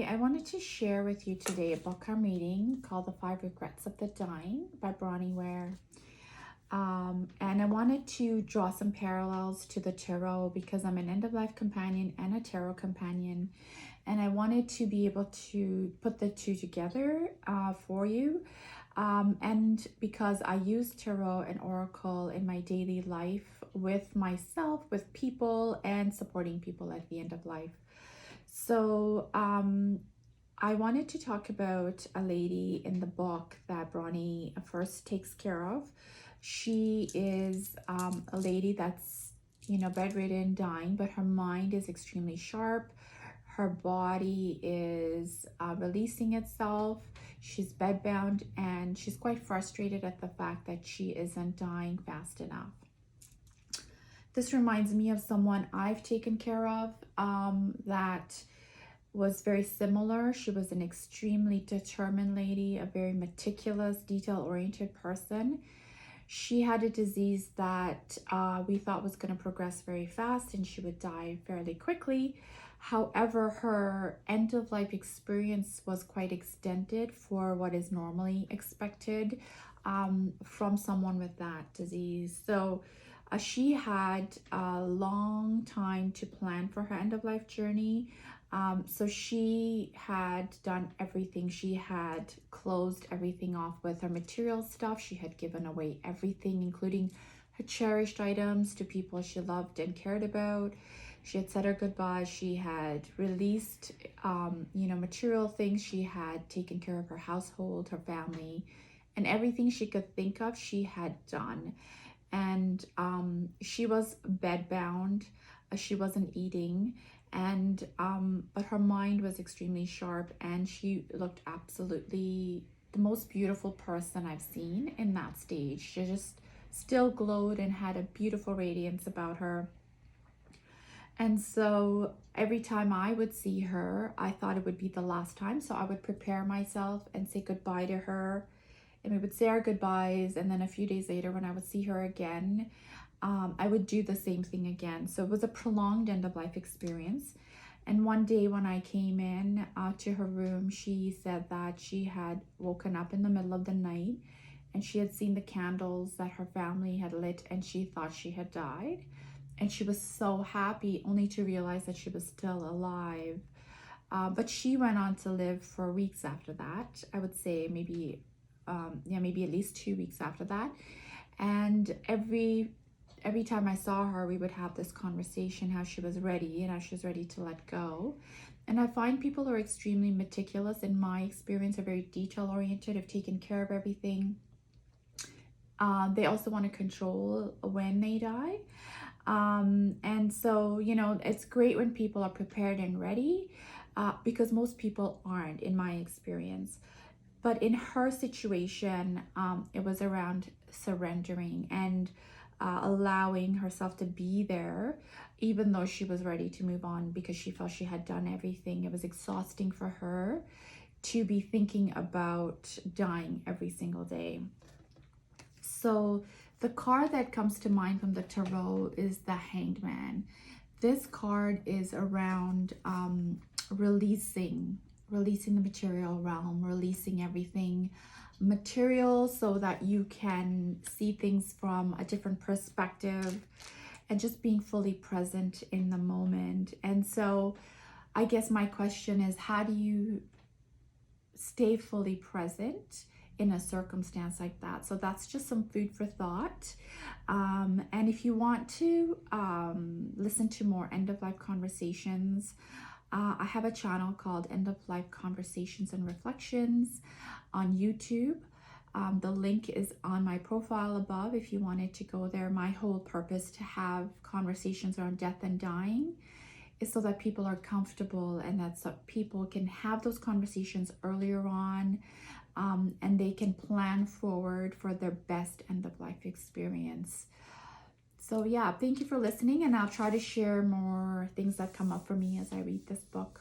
I wanted to share with you today a book I'm reading called The Five Regrets of the Dying by Bronnie Ware. And I wanted to draw some parallels to the tarot because I'm an end-of-life companion and a tarot companion. And I wanted to be able to put the two together for you. And because I use tarot and oracle in my daily life with myself, with people, and supporting people at the end of life. So I wanted to talk about a lady in the book that Bronnie first takes care of. She is a lady that's, bedridden, dying, but her mind is extremely sharp. Her body is releasing itself. She's bedbound and she's quite frustrated at the fact that she isn't dying fast enough. This reminds me of someone I've taken care of that was very similar. She was an extremely determined lady, a very meticulous, detail-oriented person. She had a disease that we thought was going to progress very fast and she would die fairly quickly. However, her end-of-life experience was quite extended for what is normally expected from someone with that disease. So she had a long time to plan for her end-of-life journey. So she had done everything. She had closed everything off with her material stuff. She had given away everything, including her cherished items, to people she loved and cared about. She had said her goodbyes. She had released, material things. She had taken care of her household, her family, and everything she could think of, she had done. And she was bedbound. She wasn't eating. And but her mind was extremely sharp and she looked absolutely the most beautiful person I've seen in that stage. She just still glowed and had a beautiful radiance about her. And so every time I would see her, I thought it would be the last time. So I would prepare myself and say goodbye to her. And we would say our goodbyes. And then a few days later, when I would see her again, I would do the same thing again. So it was a prolonged end-of-life experience. And one day when I came in to her room, she said that she had woken up in the middle of the night and she had seen the candles that her family had lit and she thought she had died. And she was so happy only to realize that she was still alive. But she went on to live for weeks after that. I would say maybe at least 2 weeks after that. And every time I saw her, we would have this conversation, how she was ready and how she was ready to let go. And I find people who are extremely meticulous, in my experience, are very detail-oriented, have taken care of everything. They also want to control when they die. And so, it's great when people are prepared and ready because most people aren't, in my experience. But in her situation, it was around surrendering and allowing herself to be there, even though she was ready to move on because she felt she had done everything. It was exhausting for her to be thinking about dying every single day. So the card that comes to mind from the tarot is the Hanged Man. This card is around releasing the material realm, releasing everything material so that you can see things from a different perspective and just being fully present in the moment. And so I guess my question is, how do you stay fully present in a circumstance like that? So that's just some food for thought. And if you want to listen to more end-of-life conversations, I have a channel called End of Life Conversations and Reflections on YouTube. The link is on my profile above if you wanted to go there. My whole purpose to have conversations around death and dying is so that people are comfortable and that so people can have those conversations earlier on, and they can plan forward for their best end-of-life experience. So yeah, thank you for listening, and I'll try to share more things that come up for me as I read this book.